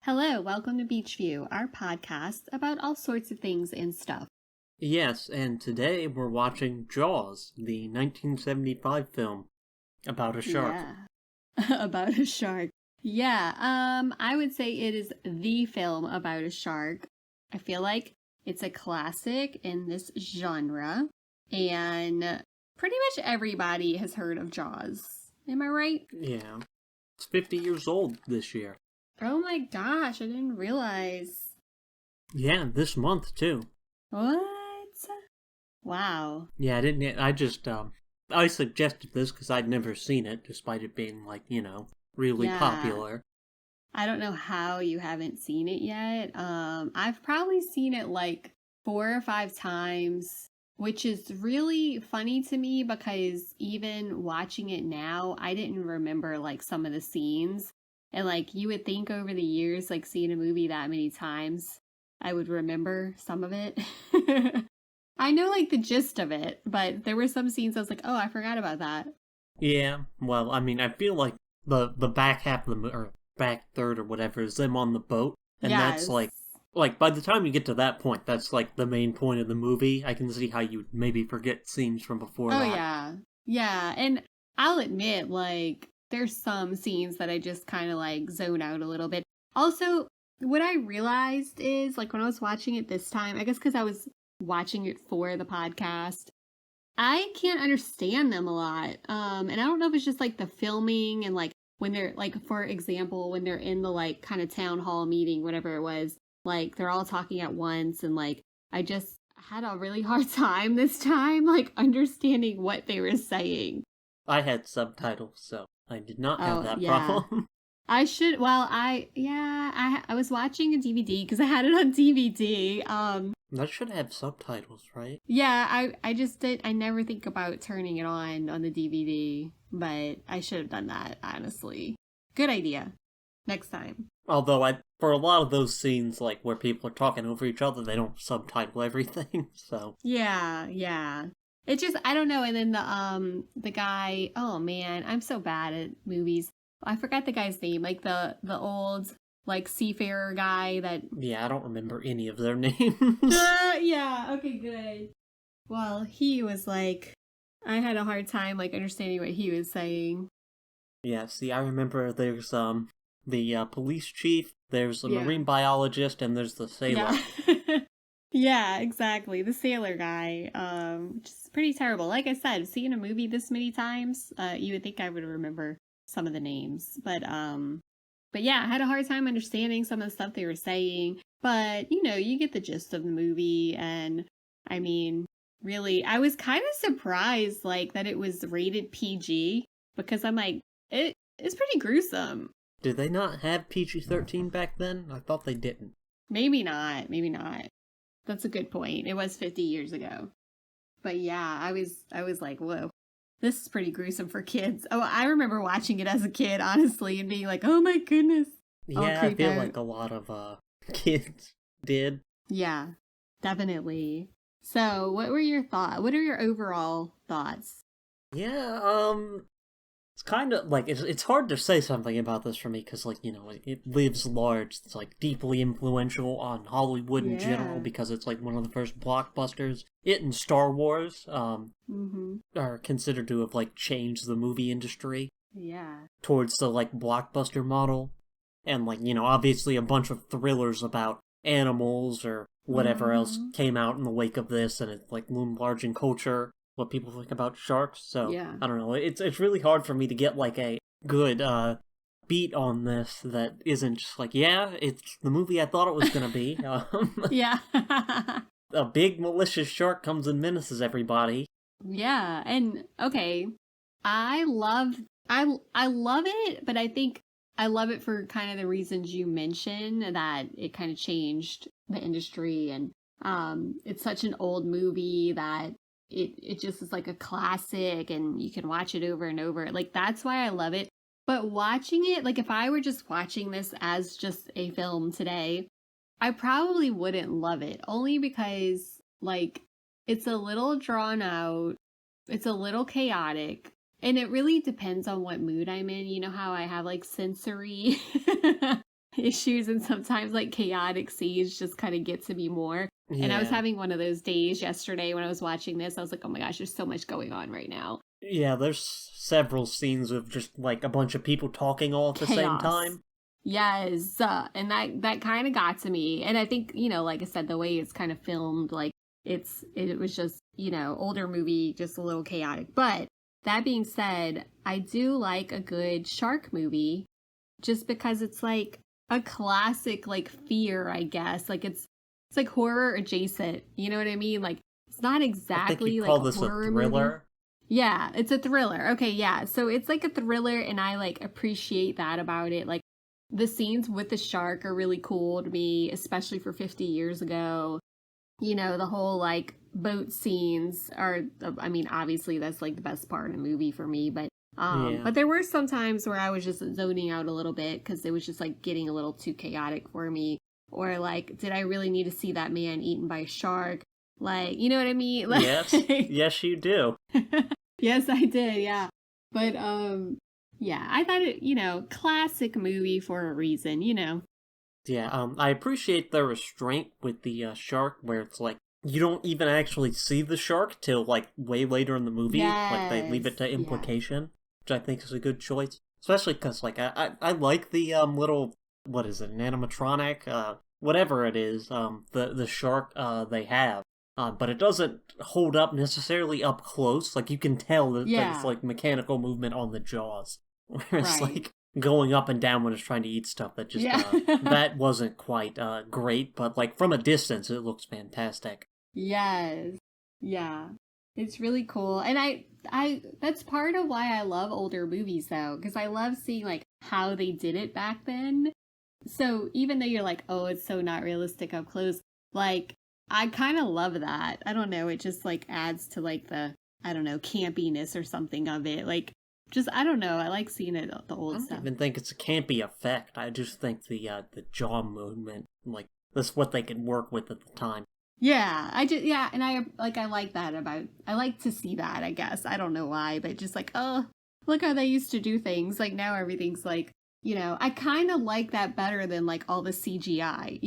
Hello, welcome to Beachview, our podcast about all sorts of things and stuff. Yes, and today we're watching Jaws, the 1975 film about a shark. Yeah, about a shark. Yeah, I would say it is the film about a shark. I feel like it's a classic in this genre, and pretty much everybody has heard of Jaws. Am I right? Yeah. It's 50 years old this year. Oh my gosh, I didn't realize. Yeah, this month too. What? Wow. Yeah, I suggested this because I'd never seen it, despite it being, really popular. I don't know how you haven't seen it yet. I've probably seen it like 4 or 5 times, which is really funny to me because even watching it now, I didn't remember like some of the scenes. And like you would think over the years, like seeing a movie that many times, I would remember some of it. I know like the gist of it, but there were some scenes I was like, oh, I forgot about that. Yeah, well, I feel like the back half of or back third or whatever is them on the boat, and that's like by the time you get to that point, that's like the main point of the movie. I can see how you maybe forget scenes from before that. Oh yeah, and I'll admit, like, there's some scenes that I just kind of like zone out a little bit. Also, what I realized is, like, when I was watching it this time, I guess because I was watching it for the podcast, I can't understand them a lot. And I don't know if it's just like the filming and like when they're like, for example, when they're in the like kind of town hall meeting, whatever it was, like they're all talking at once, and like I just had a really hard time this time, like understanding what they were saying. I had subtitles, so I did not have that problem. I should. Well, I was watching a DVD because I had it on DVD. That should have subtitles, right? Yeah, I just did. I never think about turning it on the DVD, but I should have done that, honestly. Good idea. Next time. Although for a lot of those scenes, like where people are talking over each other, they don't subtitle everything. So yeah. It just, I don't know. And then the guy. Oh man, I'm so bad at movies. I forgot the guy's name. Like the old like seafarer guy that. Yeah, I don't remember any of their names. Yeah. Okay. Good. Well, he was like, I had a hard time like understanding what he was saying. Yeah. See, I remember there's the police chief, there's the marine biologist, and there's the sailor. Yeah. Yeah, exactly. The sailor guy, which is pretty terrible. Like I said, seeing a movie this many times, you would think I would remember some of the names. But yeah, I had a hard time understanding some of the stuff they were saying. But, you know, you get the gist of the movie. And, I mean, really, I was kind of surprised, like, that it was rated PG. Because I'm like, it's pretty gruesome. Did they not have PG-13 back then? I thought they didn't. Maybe not. That's a good point. It was 50 years ago. But yeah, I was like, whoa, this is pretty gruesome for kids. Oh, I remember watching it as a kid, honestly, and being like, oh my goodness. Yeah, I feel like a lot of kids did. Yeah, definitely. So what were your thoughts? What are your overall thoughts? Yeah, it's kind of like it's hard to say something about this for me because, like, you know, it lives large. It's like deeply influential on Hollywood in general because it's like one of the first blockbusters. It and Star Wars are considered to have like changed the movie industry. Yeah. Towards the like blockbuster model, and like, you know, obviously a bunch of thrillers about animals or whatever else came out in the wake of this, and it like loomed large in culture. What people think about sharks, so yeah. I don't know. It's really hard for me to get like a good beat on this that isn't just like, yeah, it's the movie I thought it was gonna be. Yeah. A big malicious shark comes and menaces everybody. Yeah, and okay, I love it, but I think I love it for kind of the reasons you mentioned, that it kind of changed the industry, and it's such an old movie that it just is like a classic, and you can watch it over and over. Like, that's why I love it. But watching it, like, if I were just watching this as just a film today, I probably wouldn't love it. Only because, like, it's a little drawn out, it's a little chaotic, and it really depends on what mood I'm in. You know how I have, like, sensory issues, and sometimes like chaotic scenes just kind of get to me more. And I was Yeah. having one of those days yesterday when I was watching this. I was like, oh my gosh, there's so much going on right now. Yeah, there's several scenes of just like a bunch of people talking all at the same Chaos. time. Yes. And that kind of got to me. And I think, like I said, the way it's kind of filmed, like it was just, older movie, just a little chaotic. But that being said, I do like a good shark movie just because it's like a classic like fear, I guess. Like it's like horror adjacent. You know what I mean? Like it's not I think exactly you like call a this a horror movie. thriller. Yeah, it's a thriller. Okay, yeah. So it's like a thriller and I like appreciate that about it. Like the scenes with the shark are really cool to me, especially for 50 years ago. The whole like boat scenes are, I mean, obviously that's like the best part of the movie for me, Yeah. but there were some times where I was just zoning out a little bit because it was just like getting a little too chaotic for me. Or like, did I really need to see that man eaten by a shark? Like, you know what I mean? Like, Yes. Yes, you do. yes, I did. Yeah. But, yeah, I thought it, classic movie for a reason. Yeah, I appreciate the restraint with the shark where it's like you don't even actually see the shark till like way later in the movie. Like they leave it Yes. to Yeah. implication, which I think is a good choice. Especially because like I like the little, what is it, an animatronic, whatever it is, the shark they have. But it doesn't hold up necessarily up close. Like you can tell that it's Yeah. like mechanical movement on the jaws. Where it's Right. like going up and down when it's trying to eat stuff that just Yeah. that wasn't quite great, but like from a distance it looks fantastic. Yes. Yeah. It's really cool. And I that's part of why I love older movies though, because I love seeing like how they did it back then. So even though you're like, oh, it's so not realistic up close, like I kind of love that. I don't know, it just like adds to like the, I don't know, campiness or something of it. Like just I don't know, I like seeing it the I old don't stuff. even think it's a campy effect. I just think the jaw movement, like that's what they could work with at the time. Yeah, and I like that about, I like to see that, I guess. I don't know why, but just like, oh, look how they used to do things. Like now everything's like, I kind of like that better than like all the CGI.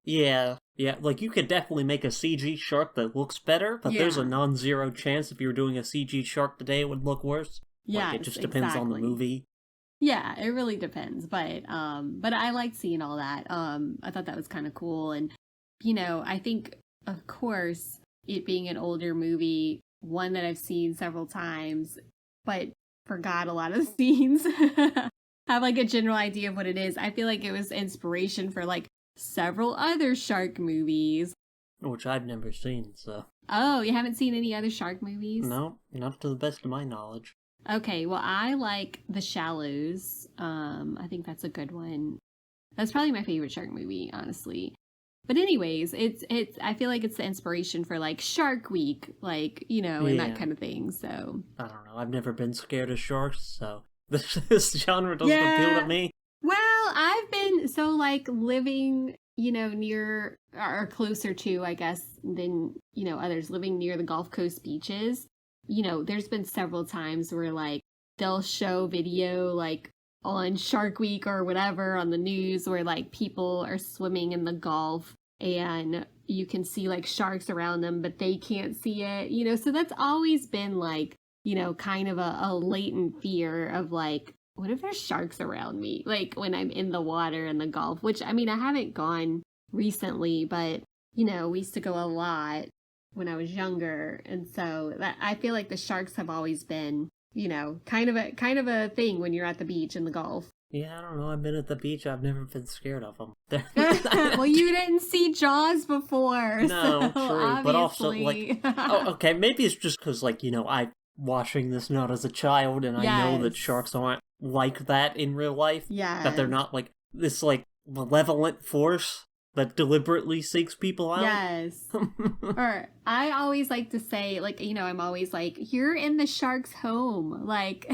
Yeah, yeah, like you could definitely make a CG shark that looks better, but there's a Yeah. non-zero chance if you were doing a CG shark today it would look worse. Like it Yes, just depends on the exactly. movie. Yeah, it really depends, but I like seeing all that. I thought that was kind of cool, and I think of course it being an older movie, one that I've seen several times, but forgot a lot of the scenes. Have like a general idea of what it is. I feel like it was inspiration for like several other shark movies. Which I've never seen, so Oh, you haven't seen any other shark movies? no, not to the best of my knowledge. Okay, well, I like The Shallows. I think that's a good one. That's probably my favorite shark movie, honestly. But anyways, it's I feel like it's the inspiration for like Shark Week, like, and that Yeah. kind of thing. So I don't know. I've never been scared of sharks, so this genre doesn't appeal to me. Well, I've been so like living, near or closer to, I guess, than, others living near the Gulf Coast beaches. There's been several times where like they'll show video like on Shark Week or whatever on the news where like people are swimming in the Gulf and you can see like sharks around them, but they can't see it. So that's always been like, kind of a latent fear of like, what if there's sharks around me? Like when I'm in the water in the Gulf, which I mean, I haven't gone recently, but we used to go a lot when I was younger. And so that I feel like the sharks have always been, kind of a thing when you're at the beach in the Gulf. Yeah, I don't know. I've been at the beach. I've never been scared of them. Well, you didn't see Jaws before, No, so true. But also, like, obviously. okay, maybe it's just because, like, I watching this not as a child, and I know that Yes. sharks aren't like that in real life. Yes. That they're not like this, like, malevolent force that deliberately seeks people out. Yes. Or I always like to say, like, I'm always like, you're in the shark's home. Like,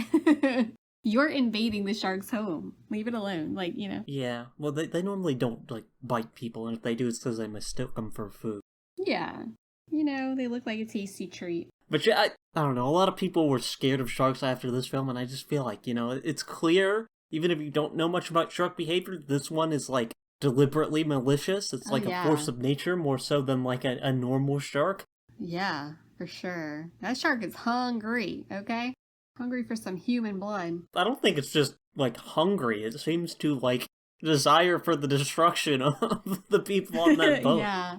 you're invading the shark's home. Leave it alone. Like, Yeah, well, they normally don't, like, bite people, and if they do, it's because they mistook them for food. Yeah. They look like a tasty treat. But yeah, I don't know, a lot of people were scared of sharks after this film, and I just feel like, it's clear even if you don't know much about shark behavior, this one is like deliberately malicious. It's like a force of nature more so than like a normal shark. Yeah, for sure. That shark is hungry, okay? Hungry for some human blood. I don't think it's just like hungry. It seems to like desire for the destruction of the people on that boat. Yeah,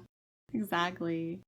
exactly.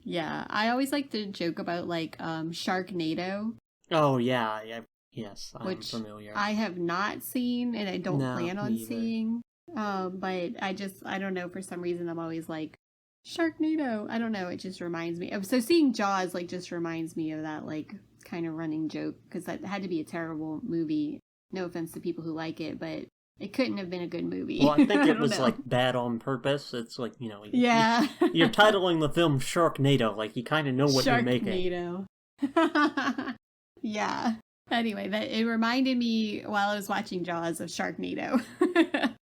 Yeah, I always like to joke about like Sharknado. Oh yeah, yes, I'm which familiar. I have not seen and I don't plan on neither. seeing. But I don't know, for some reason I'm always like, Sharknado. I don't know, it just reminds me of, so seeing Jaws like just reminds me of that like kind of running joke, because that had to be a terrible movie. No offense to people who like it, but it couldn't have been a good movie. Well, I think it was know. like bad on purpose. It's like, Yeah. you're titling the film Sharknado, like you kind of know what you're making. Sharknado. Yeah. Anyway, it reminded me while I was watching Jaws of Sharknado.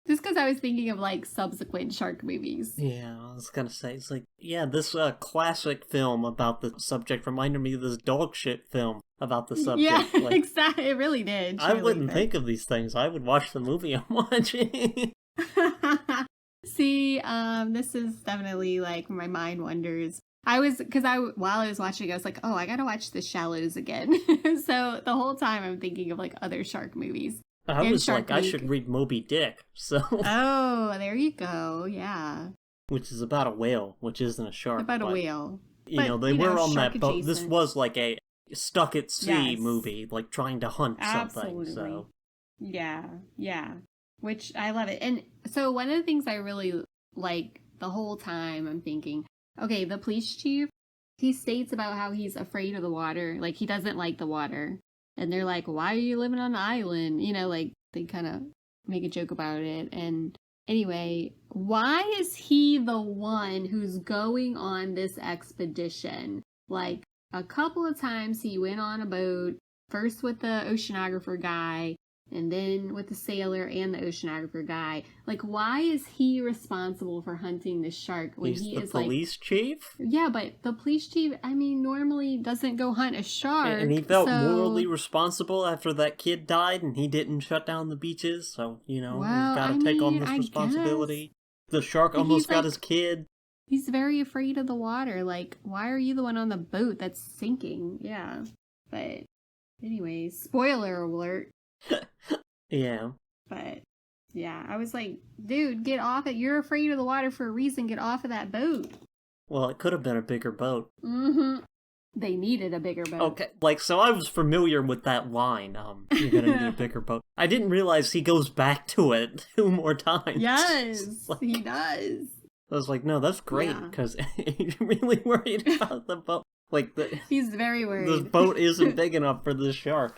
Just because I was thinking of like subsequent shark movies. Yeah, I was gonna say, it's like, yeah, this classic film about the subject reminded me of this dog shit film about the subject. Yeah, like, exactly. It really did. I wouldn't think of these things. I would watch the movie I'm watching. See, this is definitely like my mind wanders. While I was watching, I was like, oh, I gotta watch The Shallows again. So the whole time I'm thinking of like other shark movies. I was like, I should read Moby Dick, so... Oh, there you go, yeah. Which is about a whale, which isn't a shark. About a whale. They were on that boat. This was like a stuck at sea movie, like trying to hunt something, so... Yeah. Which, I love it. And so one of the things I really like the whole time, I'm thinking, okay, the police chief, he states about how he's afraid of the water, like he doesn't like the water. And they're like, why are you living on an island? Like they kind of make a joke about it. And anyway, why is he the one who's going on this expedition? Like a couple of times he went on a boat, first with the oceanographer guy, and then with the sailor and the oceanographer guy. Like, why is he responsible for hunting the shark when he is like... police chief? Yeah, but the police chief, normally doesn't go hunt a shark. And he felt morally responsible after that kid died and he didn't shut down the beaches, so, he's gotta take on this responsibility. The shark almost got his kid. He's very afraid of the water. Like, why are you the one on the boat that's sinking? Yeah. But, anyway, spoiler alert. Yeah. But, yeah, I was like, dude, get off it. You're afraid of the water for a reason. Get off of that boat. Well, it could have been a bigger boat. Mm-hmm. They needed a bigger boat. Okay, so I was familiar with that line, you're gonna need a bigger boat. I didn't realize he goes back to it 2 more times. Yes, he does. I was like, no, that's great, because he's really worried about the boat. He's very worried. This boat isn't big enough for this shark.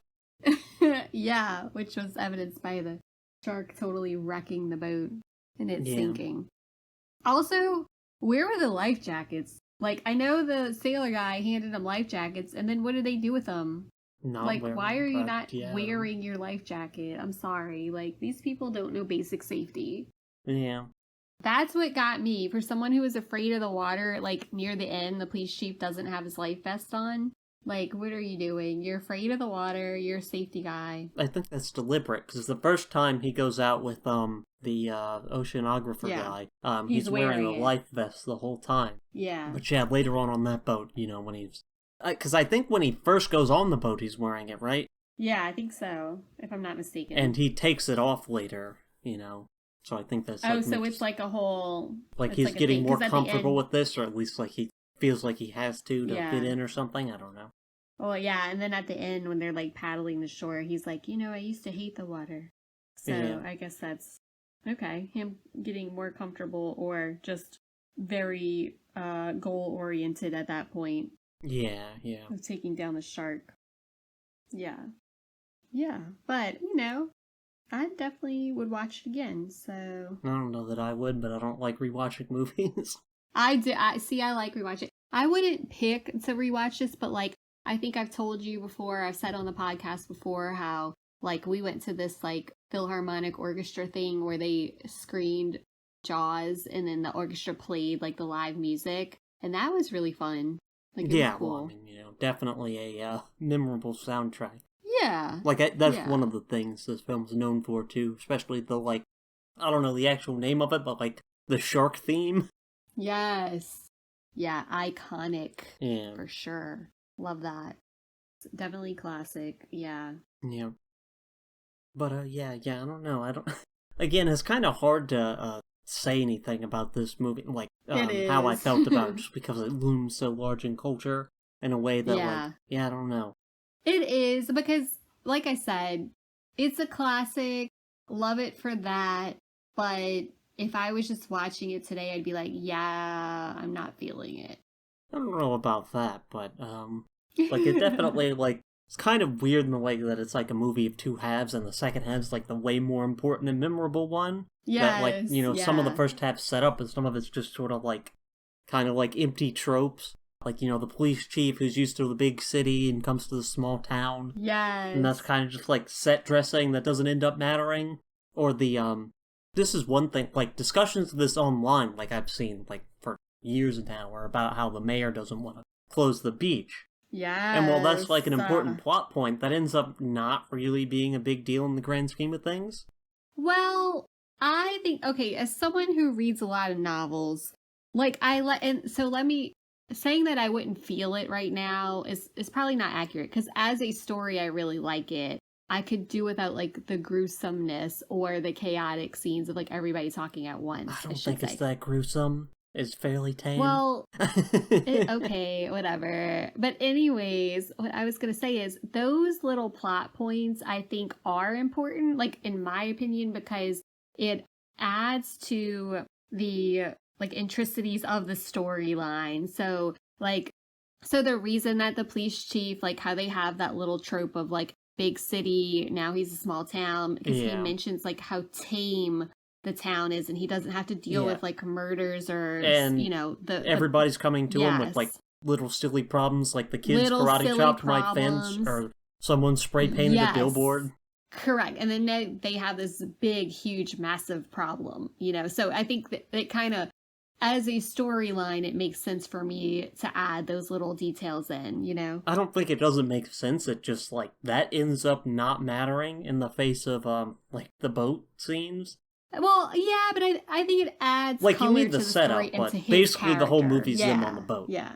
Yeah, which was evidenced by the shark totally wrecking the boat and it sinking. Also, where were the life jackets? Like, I know the sailor guy handed him life jackets, and then what did they do with them? Why are you not wearing your life jacket? I'm sorry. Like, these people don't know basic safety. Yeah. That's what got me. For someone who was afraid of the water, like, near the end, the police chief doesn't have his life vest on. Like, what are you doing? You're afraid of the water. You're a safety guy. I think that's deliberate, because the first time he goes out with the oceanographer guy, he's wearing a life vest the whole time. Yeah. But yeah, later on that boat, when he's... Because I think when he first goes on the boat, he's wearing it, right? Yeah, I think so, if I'm not mistaken. And he takes it off later, So I think that's... so it's like a whole... Like he's like getting more comfortable with this, or at least like he feels like he has to fit in or something. I don't know. Well, yeah, and then at the end when they're like paddling the shore, he's like, I used to hate the water. So I guess that's okay. Him getting more comfortable or just very goal oriented at that point. Yeah. Of taking down the shark. Yeah. Yeah. But, I definitely would watch it again, so... I don't know that I would, but I don't like rewatching movies. I do. I like rewatching. I wouldn't pick to rewatch this, but like, I think I've told you before, I've said on the podcast before how, like, we went to this, like, Philharmonic Orchestra thing where they screened Jaws and then the orchestra played, like, the live music. And that was really fun. Like, it was cool. Well, definitely a memorable soundtrack. Yeah. That's Yeah. one of the things this film's known for, too. Especially the, like, I don't know the actual name of it, but, like, the shark theme. Yes. Yeah, iconic. Yeah. For sure. Love that. It's definitely classic. Yeah. Yeah. But, yeah, I don't know. I don't... Again, it's kind of hard to, say anything about this movie, like, how I felt about it, just because it looms so large in culture in a way that, like, I don't know. It is, because, like I said, it's a classic. Love it for that. But if I was just watching it today, I'd be like, yeah, I'm not feeling it. I don't know about that, but, like, it definitely, like, it's kind of weird in the way that it's like a movie of two halves, and the second half's like the way more important and memorable one. Yes, that, like, you know, some of the first half's set up, and some of it's just sort of like, kind of like empty tropes. Like, you know, the police chief who's used to the big city and comes to the small town. Yes. And that's kind of just like set dressing that doesn't end up mattering. Or the, this is one thing, like, discussions of this online, like, I've seen, like, for years now, are about how the mayor doesn't want to close the beach. Yeah. And while that's, like, an important plot point, that ends up not really being a big deal in the grand scheme of things. Well, I think, okay, as someone who reads a lot of novels, like, saying that I wouldn't feel it right now is probably not accurate, because as a story, I really like it. I could do without, like, the gruesomeness or the chaotic scenes of, like, everybody talking at once. I don't think it's that gruesome. It's fairly tame. Well, okay, whatever. But anyways, what I was going to say is those little plot points I think are important, like, in my opinion, because it adds to the, like, intricacies of the storyline. So the reason that the police chief, like, how they have that little trope of, like, big city, now he's a small town, because he mentions, like, how tame the town is, and he doesn't have to deal with, like, murders or, and you know, everybody's coming to him with, like, little silly problems, like the kids karate chopped my fence, or someone spray painted a billboard. Correct. And then they have this big, huge, massive problem, you know? So I think that it kind of, as a storyline, it makes sense for me to add those little details in, you know? I don't think it doesn't make sense. It just, like, that ends up not mattering in the face of, like, the boat scenes. Well, yeah, but I think it adds, like, you need the setup, but basically the whole movie's them on the boat. Yeah.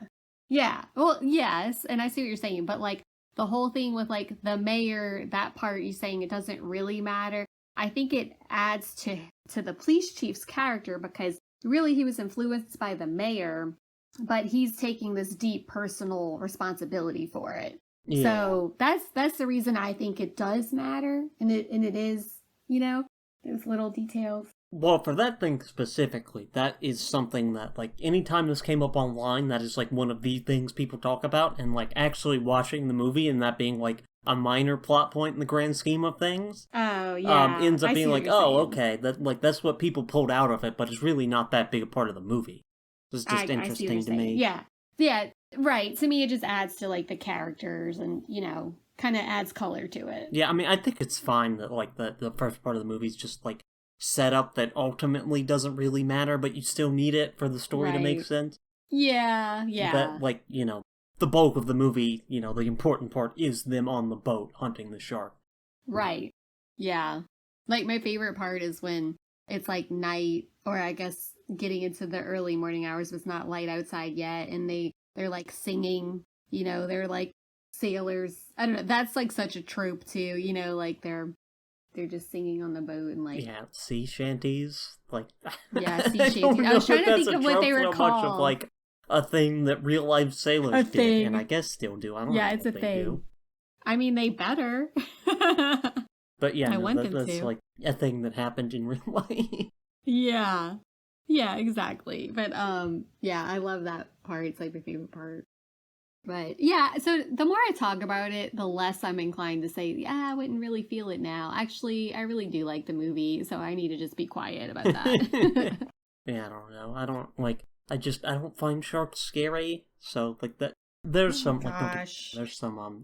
Well, yes, and I see what you're saying, but, like, the whole thing with, like, the mayor, that part you saying it doesn't really matter, I think it adds to the police chief's character, because really he was influenced by the mayor, but he's taking this deep personal responsibility for it. Yeah. So that's the reason I think it does matter, and it is, you know, those little details. Well, for that thing specifically, that is something that, like, anytime this came up online, that is, like, one of the things people talk about, and, like, actually watching the movie and that being, like, a minor plot point in the grand scheme of things. Oh, yeah. Ends up being like, oh, okay, that's what people pulled out of it, but it's really not that big a part of the movie. It's just interesting to me. Yeah, right. To me, it just adds to, like, the characters and, you know, kind of adds color to it. Yeah, I mean, I think it's fine that, like, the first part of the movie is just, like, set up that ultimately doesn't really matter, but you still need it for the story to make sense. Yeah. That, like, you know, the bulk of the movie, you know, the important part is them on the boat hunting the shark. Right. Yeah. Like, my favorite part is when it's, like, night, or I guess getting into the early morning hours, but it's not light outside yet, and they're, like, singing, you know, they're, like, sailors. I don't know, that's, like, such a trope, too, you know, like, they're just singing on the boat and, like... Yeah, sea shanties. Like, yeah, sea shanties. I was trying to think of what they were called. Much of, like, a thing that real-life sailors did, and I guess still do. I don't know it's a thing. Do. I mean, they better. But yeah, that's like a thing that happened in real life. Yeah, exactly. But, yeah, I love that part. It's, like, my favorite part. But yeah, so the more I talk about it, the less I'm inclined to say, yeah, I wouldn't really feel it now. Actually, I really do like the movie, so I need to just be quiet about that. Yeah, I don't know. I don't find sharks scary. So, like, that, there's some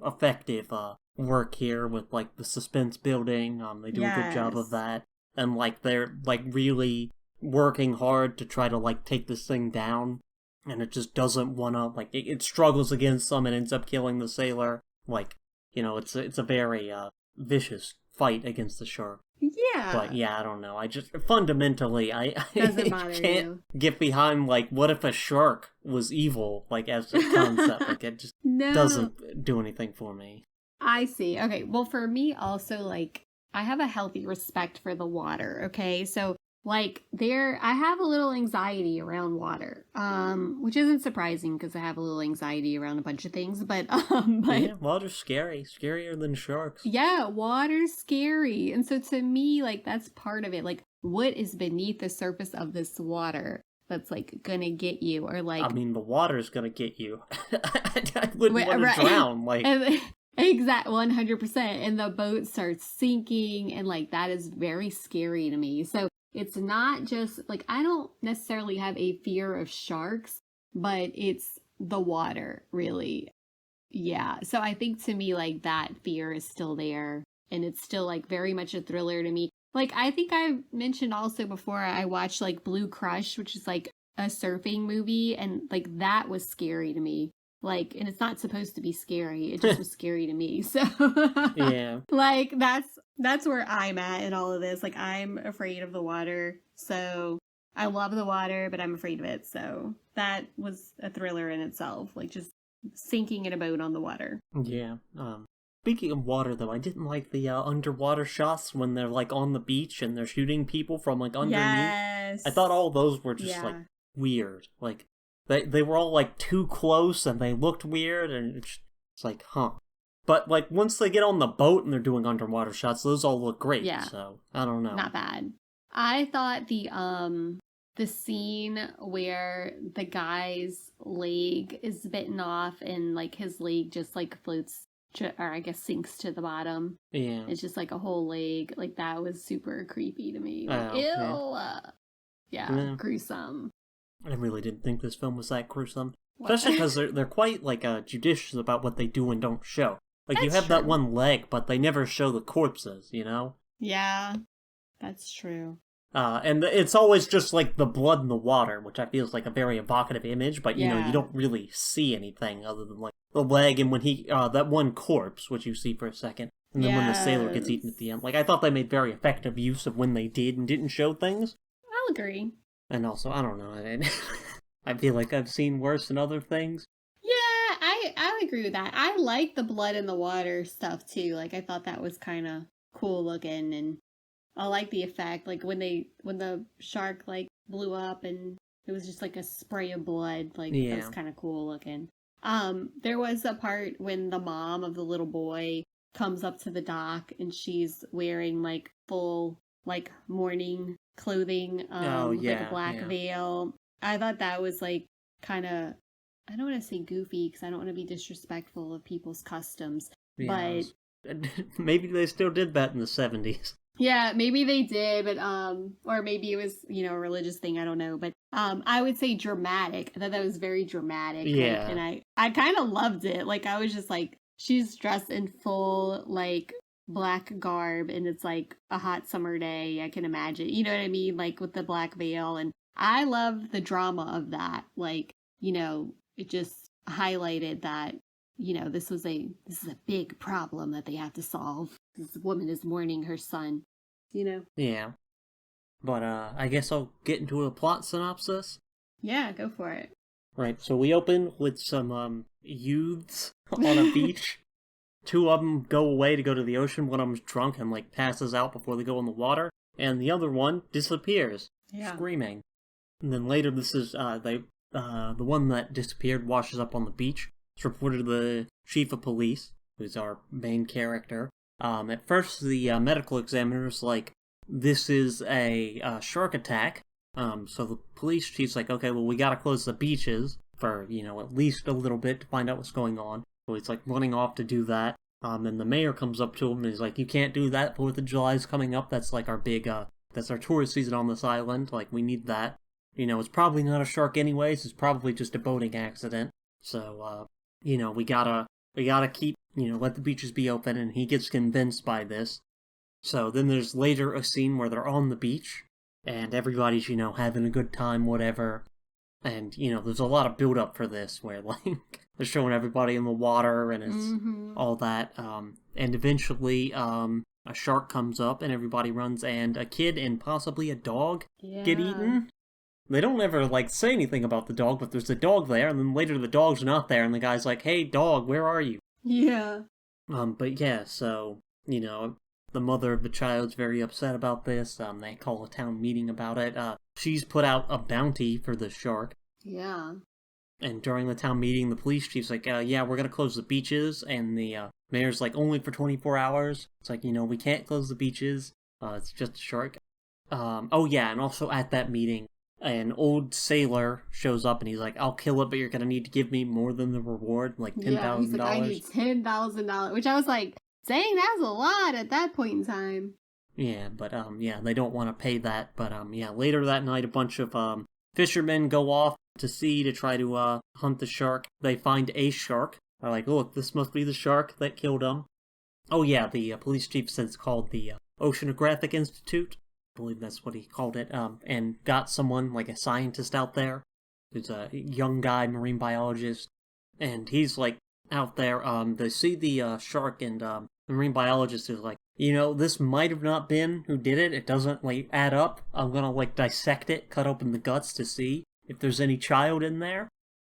effective work here with, like, the suspense building. They do a good job of that. And, like, they're, like, really working hard to try to, like, take this thing down. And it just doesn't want to, like, it struggles against them and ends up killing the sailor. Like, it's a very vicious fight against the shark. Yeah. But yeah, I don't know. I just fundamentally I Doesn't bother can't you. get behind like what if a shark was evil, like as a concept. Like it just No. doesn't do anything for me. I see. Okay. Well, for me also, like, I have a healthy respect for the water. Okay. So, like, I have a little anxiety around water, which isn't surprising because I have a little anxiety around a bunch of things. But, Yeah, water's scary, scarier than sharks. yeah, water's scary. And so to me, like, that's part of it. Like, what is beneath the surface of this water that's, like, gonna get you? Or, like, I mean, the water's gonna get you. I wouldn't want to drown. Like, exact 100%. And the boat starts sinking, and like that is very scary to me. So it's not just like I don't necessarily have a fear of sharks, but it's the water, really. Yeah. So I think to me, like that fear is still there, and it's still like very much a thriller to me. Like I think I mentioned also before I watched like Blue Crush, which is like a surfing movie, and like that was scary to me. Like, and it's not supposed to be scary. It just was scary to me. So, yeah. like, that's where I'm at in all of this. Like, I'm afraid of the water. So, I love the water, but I'm afraid of it. So, that was a thriller in itself. Like, just sinking in a boat on the water. Yeah. Speaking of water, though, I didn't like the underwater shots when they're, like, on the beach and they're shooting people from, like, underneath. Yes. I thought all those were just, like, weird. Like, They were all, like, too close, and they looked weird, and it's like, huh. But, like, once they get on the boat and they're doing underwater shots, those all look great, so, I don't know. Not bad. I thought the scene where the guy's leg is bitten off, and, like, his leg just, like, floats, or I guess sinks to the bottom. Yeah. It's just, like, a whole leg. Like, that was super creepy to me. Like, ew! Yeah, gruesome. I really didn't think this film was that gruesome. Especially because they're quite, like, judicious about what they do and don't show. Like, you have that one leg, but they never show the corpses, you know? Yeah, that's true. And it's always just, like, the blood in the water, which I feel is, like, a very evocative image, but, you know, you don't really see anything other than, like, the leg and when that one corpse, which you see for a second, and then when the sailor gets eaten at the end. Like, I thought they made very effective use of when they did and didn't show things. I'll agree. And also, I don't know, I feel like I've seen worse than other things. Yeah, I agree with that. I like the blood in the water stuff too. Like I thought that was kind of cool looking, and I like the effect. Like when the shark like blew up and it was just like a spray of blood. Like that was kind of cool looking. There was a part when the mom of the little boy comes up to the dock and she's wearing like full like mourning clothing, like a black veil. I thought that was like kind of, I don't want to say goofy because I don't want to be disrespectful of people's customs, but maybe they still did that in the 70s. Yeah, maybe they did, but or maybe it was, you know, a religious thing, I don't know, but I would say dramatic. I thought that was very dramatic. Yeah. Like, and I kind of loved it. Like I was just like, she's dressed in full like black garb and it's like a hot summer day, I can imagine. You know what I mean? Like with the black veil, and I love the drama of that. Like, you know, it just highlighted that, you know, this is a big problem that they have to solve. This woman is mourning her son, you know? Yeah. But I guess I'll get into a plot synopsis. Yeah, go for it. Right, so we open with some youths on a beach. Two of them go away to go to the ocean. One of them's drunk and like passes out before they go in the water, and the other one disappears, screaming. And then later, this is the one that disappeared washes up on the beach. It's reported to the chief of police, who's our main character. At first, the medical examiner's like, "This is a shark attack." So the police chief's like, "Okay, well, we gotta close the beaches for, you know, at least a little bit to find out what's going on." So he's like running off to do that. And the mayor comes up to him and he's like, "You can't do that. 4th of July is coming up. That's like our big, that's our tourist season on this island. Like, we need that. You know, it's probably not a shark anyways. It's probably just a boating accident. So, you know, we gotta keep, you know, let the beaches be open." And he gets convinced by this. So then there's later a scene where they're on the beach and everybody's, you know, having a good time, whatever. And, there's a lot of build up for this where, like, they're showing everybody in the water and it's all that. And eventually, a shark comes up and everybody runs, and a kid and possibly a dog get eaten. They don't ever, like, say anything about the dog, but there's a dog there, and then later the dog's not there, and the guy's like, hey, dog, where are you? Yeah. But yeah, so, the mother of the child's very upset about this. They call a town meeting about it. She's put out a bounty for the shark. Yeah. And during the town meeting, the police chief's like, yeah, we're gonna close the beaches, and the mayor's like, only for 24 hours. It's like, we can't close the beaches. It's just a shark. Oh yeah, and also at that meeting, an old sailor shows up and he's like, I'll kill it, but you're gonna need to give me more than the reward, like $10,000. Yeah, he's like, I need $10,000, which I was like, dang, that's a lot at that point in time. Yeah, but yeah, they don't want to pay that. But yeah, later that night, a bunch of fishermen go off to sea to try to hunt the shark. They find a shark. They're like, look, this must be the shark that killed him. Oh yeah, the police chief says called the Oceanographic Institute. I believe that's what he called it. And got someone, like a scientist out there, who's a young guy, marine biologist, and he's like out there. They see the shark, and the marine biologist is like, this might have not been who did it. It doesn't, like, add up. I'm gonna, like, dissect it, cut open the guts to see if there's any child in there.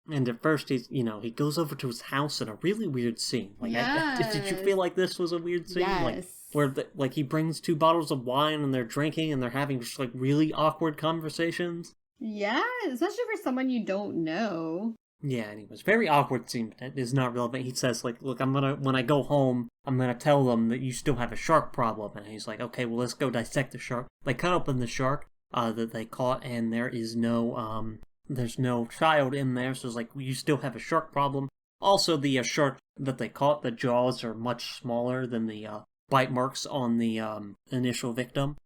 And at first, he goes over to his house in a really weird scene. Like, yes. Did you feel like this was a weird scene? Yes. Like, where, he brings 2 bottles of wine and they're drinking and they're having just, like, really awkward conversations. Yeah, especially for someone you don't know. Yeah, anyways, very awkward scene. It is not relevant. He says, like, look, when I go home, I'm gonna tell them that you still have a shark problem. And he's like, okay, well, let's go dissect the shark. They cut open the shark, that they caught, and there is there's no child in there, so it's like, you still have a shark problem. Also, the shark that they caught, the jaws are much smaller than the bite marks on the initial victim.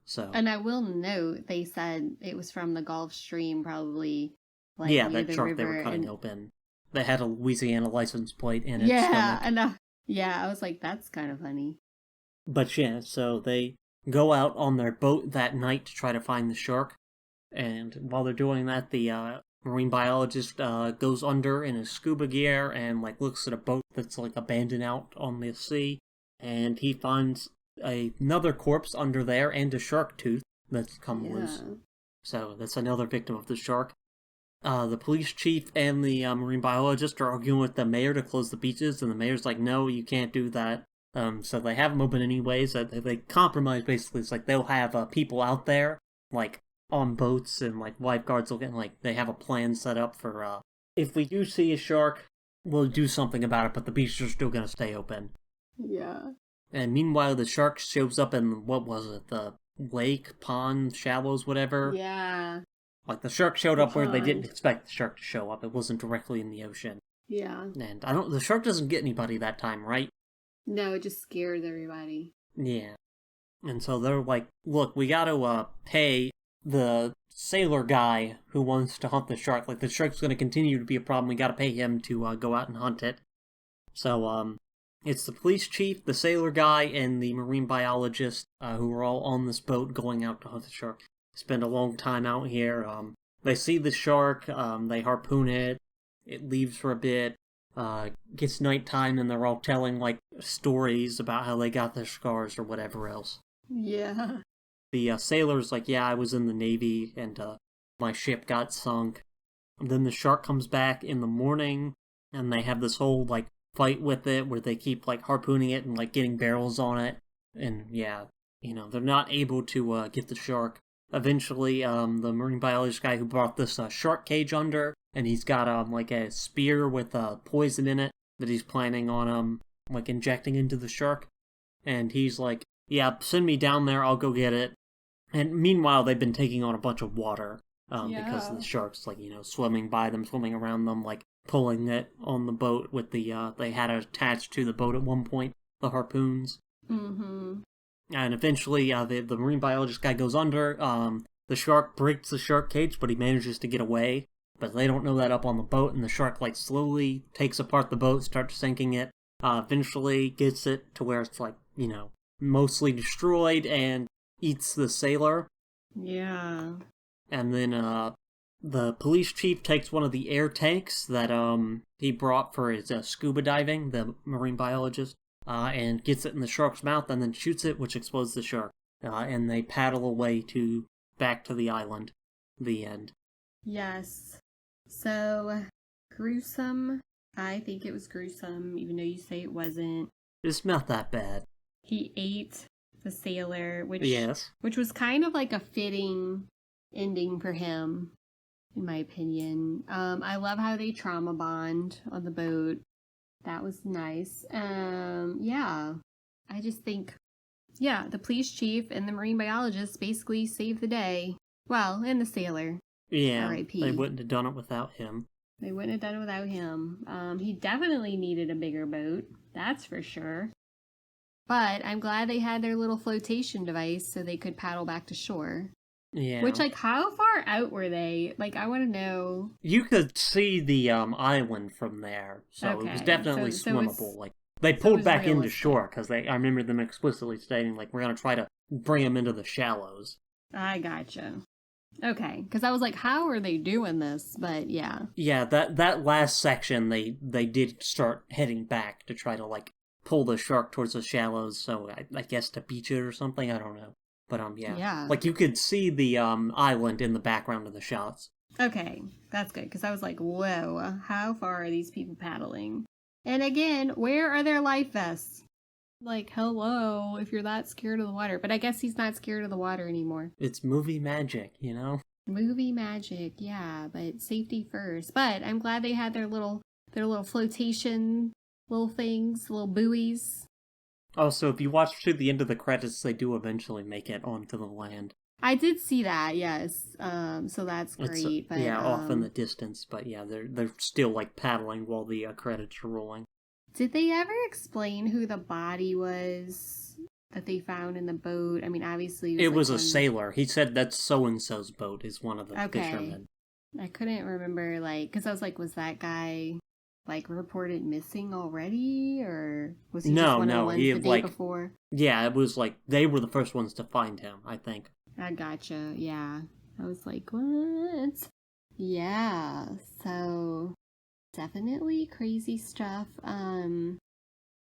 So. And I will note, they said it was from the Gulf Stream, probably. Like, yeah, that shark they were cutting open. They had a Louisiana license plate in its stomach. And yeah, I was like, that's kind of funny. But yeah, so they go out on their boat that night to try to find the shark. And while they're doing that, the marine biologist goes under in his scuba gear and, like, looks at a boat that's, like, abandoned out on the sea. And he finds another corpse under there and a shark tooth that's come loose. So that's another victim of the shark. The police chief and the marine biologist are arguing with the mayor to close the beaches, and the mayor's like, no, you can't do that. So they have them open anyways. They compromise, basically. It's like they'll have people out there, like, on boats, and, like, lifeguards looking, like, they have a plan set up for, if we do see a shark, we'll do something about it, but the beaches are still gonna stay open. Yeah. And meanwhile, the shark shows up in, what was it, the lake, pond, shallows, whatever? Yeah. Like, the shark showed up where they didn't expect the shark to show up. It wasn't directly in the ocean. Yeah. And the shark doesn't get anybody that time, right? No, it just scared everybody. Yeah. And so they're like, look, we gotta, pay the sailor guy who wants to hunt the shark. Like, the shark's gonna continue to be a problem. We gotta pay him to, go out and hunt it. So, it's the police chief, the sailor guy, and the marine biologist, who are all on this boat going out to hunt the shark. Spend a long time out here. They see the shark, they harpoon it, it leaves for a bit, gets nighttime, and they're all telling, like, stories about how they got their scars or whatever else. Yeah. The sailor's like, yeah, I was in the Navy, and my ship got sunk. And then the shark comes back in the morning, and they have this whole, like, fight with it, where they keep, like, harpooning it and, like, getting barrels on it. And, yeah, they're not able to get the shark. Eventually, the marine biologist guy who brought this shark cage under, and he's got, like, a spear with poison in it that he's planning on, like, injecting into the shark. And he's like, yeah, send me down there, I'll go get it. And meanwhile, they've been taking on a bunch of water, because the shark's, like, swimming by them, swimming around them, like, pulling it on the boat with the, they had it attached to the boat at one point, the harpoons. Mm-hmm. And eventually, the marine biologist guy goes under. The shark breaks the shark cage, but he manages to get away. But they don't know that up on the boat, and the shark, like, slowly takes apart the boat, starts sinking it. Eventually gets it to where it's, like, mostly destroyed, and eats the sailor. Yeah. And then, the police chief takes one of the air tanks that he brought for his scuba diving, the marine biologist, and gets it in the shark's mouth and then shoots it, which explodes the shark. And they paddle away back to the island. The end. Yes. So, gruesome. I think it was gruesome, even though you say it wasn't. It's not that bad. He ate the sailor, which was kind of like a fitting ending for him, in my opinion. I love how they trauma bond on the boat. That was nice. Yeah. I just think, yeah, the police chief and the marine biologist basically saved the day. Well, and the sailor. Yeah, R.I.P. They wouldn't have done it without him. They wouldn't have done it without him. He definitely needed a bigger boat. That's for sure. But I'm glad they had their little flotation device so they could paddle back to shore. Yeah. Which, like, how far out were they? Like, I want to know. You could see the island from there, so it was definitely swimmable. Like, they pulled back into shore because I remember them explicitly stating, like, we're gonna try to bring them into the shallows. I gotcha. Okay, because I was like, how are they doing this? But yeah. Yeah, that last section, they did start heading back to try to, like, pull the shark towards the shallows, so I guess to beach it or something, I don't know. But, yeah. Like, you could see the island in the background of the shots. Okay, that's good, because I was like, whoa, how far are these people paddling? And again, where are their life vests? Like, hello, if you're that scared of the water. But I guess he's not scared of the water anymore. It's movie magic, you know? Movie magic, yeah, but safety first. But I'm glad they had their little flotation little things, little buoys. Also, if you watch to the end of the credits, they do eventually make it onto the land. I did see that, yes. So that's great. But off in the distance, but yeah, they're still like paddling while the credits are rolling. Did they ever explain who the body was that they found in the boat? I mean, obviously it was a sailor. He said that's so and so's boat is one of the fishermen. I couldn't remember, like, because I was like, was that guy like reported missing already, or was he just one of the ones the day before? Yeah, it was like they were the first ones to find him, I think. I gotcha. Yeah, I was like, what? Yeah, so definitely crazy stuff.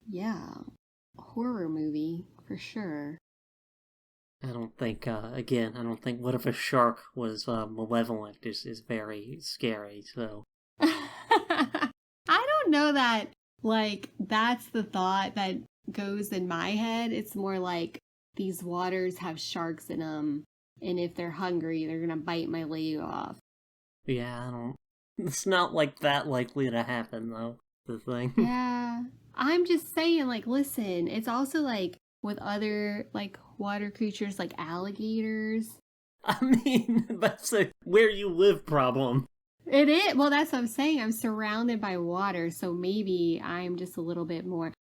Yeah, horror movie for sure. I don't think what if a shark was malevolent is very scary, so. I don't know that, like, that's the thought that goes in my head. It's more like these waters have sharks in them, and if they're hungry, they're gonna bite my leg off. Yeah, it's not like that likely to happen, though, the thing. Yeah, I'm just saying, like, listen, it's also, like, with other, like, water creatures, like alligators. I mean, that's a where you live problem. It is. Well, that's what I'm saying. I'm surrounded by water, so maybe I'm just a little bit more.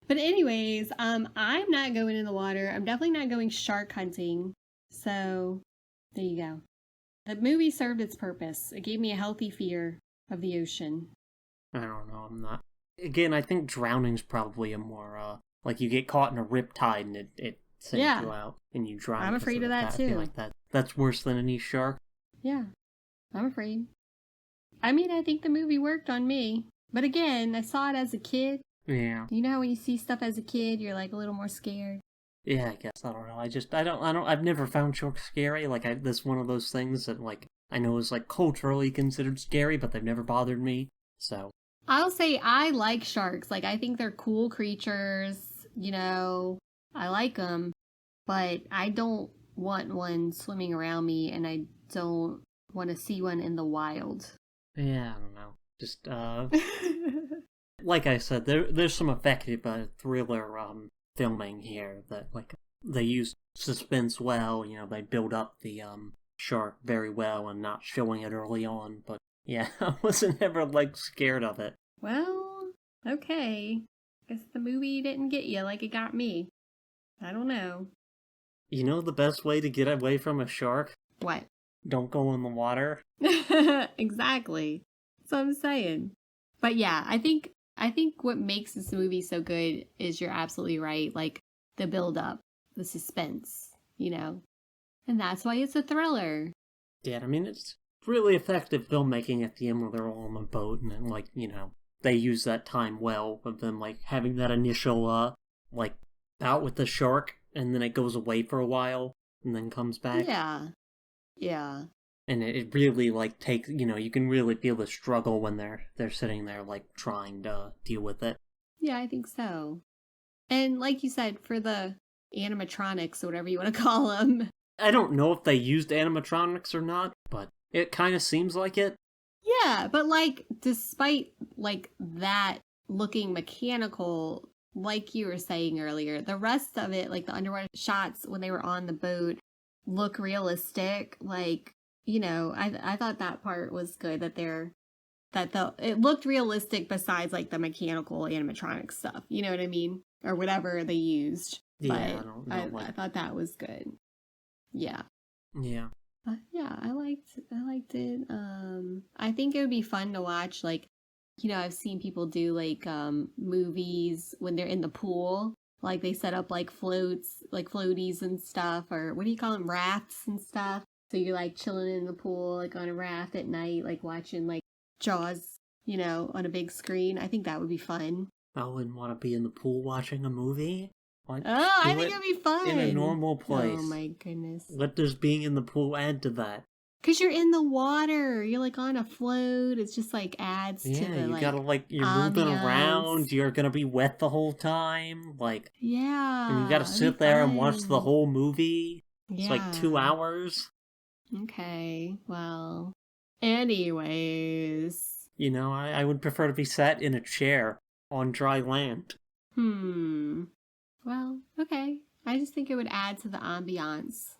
But anyways, I'm not going in the water. I'm definitely not going shark hunting. So, there you go. The movie served its purpose. It gave me a healthy fear of the ocean. I don't know. I'm not. Again, I think drowning's probably a more, like you get caught in a riptide and it sends you out and you drown. I'm afraid of that too. I feel like that's worse than any shark. Yeah. I'm afraid. I mean, I think the movie worked on me. But again, I saw it as a kid. Yeah. You know how when you see stuff as a kid, you're like a little more scared? Yeah, I guess. I don't know. I've never found sharks scary. Like, that's one of those things that, like, I know is, like, culturally considered scary, but they've never bothered me, so. I'll say I like sharks. Like, I think they're cool creatures, you know. I like them. But I don't want one swimming around me, and I don't want to see one in the wild. Yeah, I don't know. Just, like I said, there's some effective thriller filming here that, like, they use suspense well, you know, they build up the shark very well and not showing it early on, but yeah, I wasn't ever, like, scared of it. Well, okay. Guess the movie didn't get you like it got me. I don't know. You know the best way to get away from a shark? What? Don't go in the water. Exactly. That's what I'm saying. But yeah, I think what makes this movie so good is you're absolutely right. Like, the build-up, the suspense, you know? And that's why it's a thriller. Yeah, I mean, it's really effective filmmaking at the end where they're all on the boat and then, like, you know, they use that time well of them, like, having that initial, like, bout with the shark, and then it goes away for a while, and then comes back. Yeah. Yeah. And it really, like, takes, you know, you can really feel the struggle when they're sitting there, like, trying to deal with it. Yeah, I think so. And like you said, for the animatronics or whatever you want to call them. I don't know if they used animatronics or not, but it kind of seems like it. Yeah, but like, despite like that looking mechanical, like you were saying earlier, the rest of it, like the underwater shots when they were on the boat, look realistic. Like, you know, I thought that part was good it looked realistic besides like the mechanical animatronic stuff. You know what I mean? Or whatever they used. Yeah, But I don't know. I thought that was good. Yeah. Yeah. Yeah, I liked it. I think it would be fun to watch, like, you know, I've seen people do like movies when they're in the pool. Like they set up like floats, like floaties and stuff, or what do you call them, rafts and stuff. So you're like chilling in the pool, like on a raft at night, like watching like Jaws, you know, on a big screen. I think that would be fun. I wouldn't want to be in the pool watching a movie. Like, Oh, I do think it it'd be fun. in a normal place. Oh my goodness. What does being in the pool add to that? Because you're in the water. You're like on a float. It's just like adds to the you like gotta, like, you're ambiance. moving around, you're gonna be wet the whole time, like, Yeah. and you gotta it'd sit be there and watch the fun. whole movie. It's Yeah. like 2 hours. Okay, well. Anyways. You know, I would prefer to be sat in a chair on dry land. Well, okay. I just think it would add to the ambiance.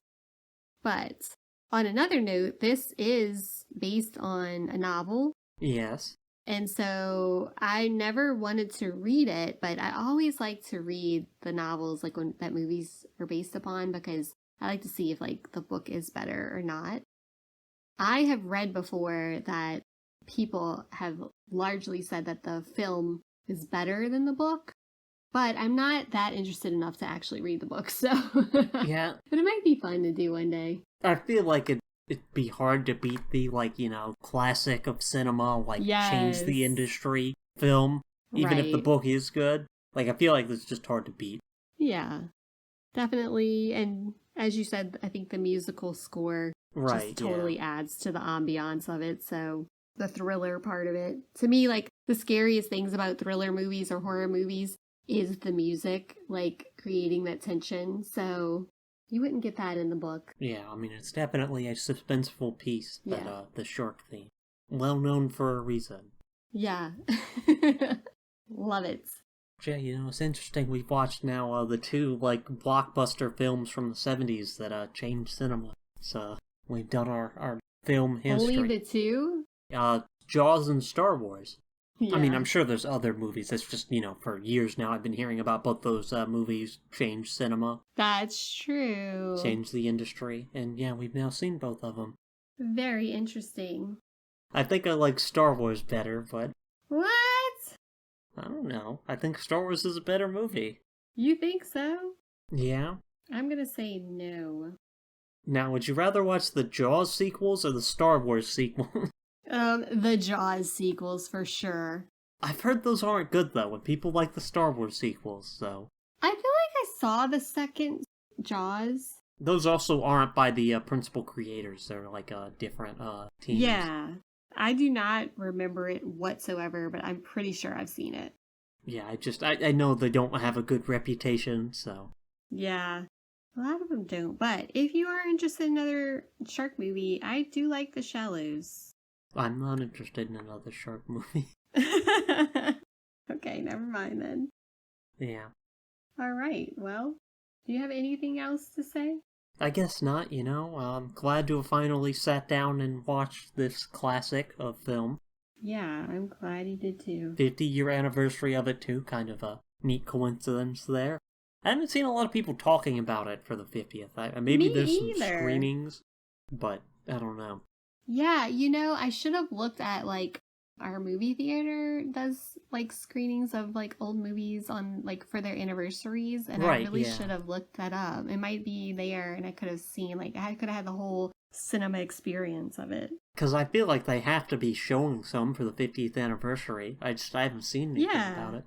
But on another note, this is based on a novel. Yes. And so I never wanted to read it, but I always like to read the novels like when that movies are based upon because I like to see if like the book is better or not. I have read before that people have largely said that the film is better than the book, but I'm not that interested enough to actually read the book, so Yeah. But it might be fun to do one day. I feel like it'd be hard to beat the, like, you know, classic of cinema, like, change the Yes. industry film, even if the Right. book is good. Like, I feel like it's just hard to beat. Yeah, definitely. And as you said, I think the musical score Right, just totally adds to the ambiance of it. So the thriller part of it. To me, like the scariest things about thriller movies or horror movies is the music, like creating that tension. So you wouldn't get that in the book. Yeah, I mean, it's definitely a suspenseful piece, that, Yeah. the shark theme. Well known for a reason. Yeah. Love it. Yeah, you know, it's interesting. We've watched now the two, like, blockbuster films from the 70s that changed cinema. So we've done our film history. Only the two? Jaws and Star Wars. Yeah. I mean, I'm sure there's other movies. It's just, you know, for years now I've been hearing about both those movies changed cinema, That's true. changed the industry, and yeah, we've now seen both of them. Very interesting. I think I like Star Wars better, but What? I don't know. I think Star Wars is a better movie. You think so? Yeah? I'm gonna say no. Now, would you rather watch the Jaws sequels or the Star Wars sequel? The Jaws sequels for sure. I've heard those aren't good, though, and people like the Star Wars sequels, so... I feel like I saw the second Jaws. Those also aren't by the principal creators. They're, like, different teams. Yeah. I do not remember it whatsoever, but I'm pretty sure I've seen it. Yeah, I know they don't have a good reputation, so... Yeah. A lot of them don't, but if you are interested in another shark movie, I do like The Shallows. I'm not interested in another shark movie. Okay, never mind then. Yeah. All right, well, do you have anything else to say? I guess not, you know. I'm glad to have finally sat down and watched this classic of film. Yeah, I'm glad you did too. 50-year anniversary of it, too. Kind of a neat coincidence there. I haven't seen a lot of people talking about it for the 50th. Maybe Me there's either. some screenings, but I don't know. Yeah, you know, I should have looked at, like, our movie theater does, like, screenings of, like, old movies on, like, for their anniversaries, and Right, I really yeah. should have looked that up. It might be there, and I could have seen, like, I could have had the whole cinema experience of it. Because I feel like they have to be showing some for the 50th anniversary. I haven't seen anything about it.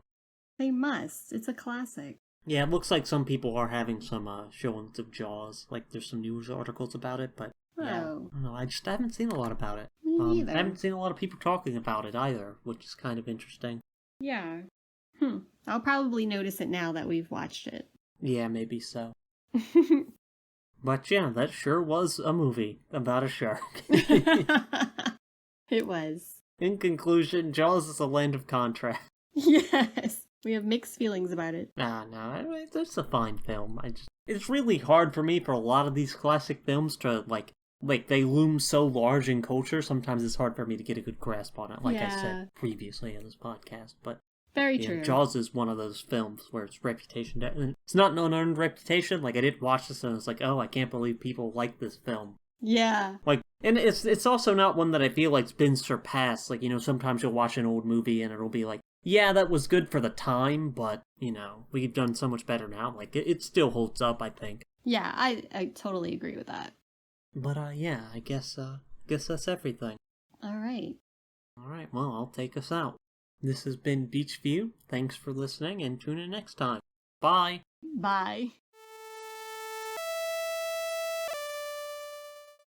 They must. It's a classic. Yeah, it looks like some people are having some showings of Jaws. Like, there's some news articles about it, but yeah, I don't know. I haven't seen a lot about it. Me neither. I haven't seen a lot of people talking about it either, which is kind of interesting. Yeah. I'll probably notice it now that we've watched it. Yeah, maybe so. But yeah, that sure was a movie about a shark. It was. In conclusion, Jaws is a land of contrast. Yes. We have mixed feelings about it. No, it's a fine film. It's really hard for me for a lot of these classic films to, like they loom so large in culture, sometimes it's hard for me to get a good grasp on it, like I said previously in this podcast. But very true. Jaws is one of those films where its reputation, and it's not an unearned reputation. Like, I didn't watch this and it's like, oh, I can't believe people like this film. Yeah. Like, and it's also not one that I feel like's been surpassed. Like, sometimes you'll watch an old movie and it'll be like, yeah, that was good for the time, but, we've done so much better now. Like, it still holds up, I think. Yeah, I totally agree with that. But, yeah, I guess that's everything. All right. Well, I'll take us out. This has been Beach View. Thanks for listening, and tune in next time. Bye! Bye.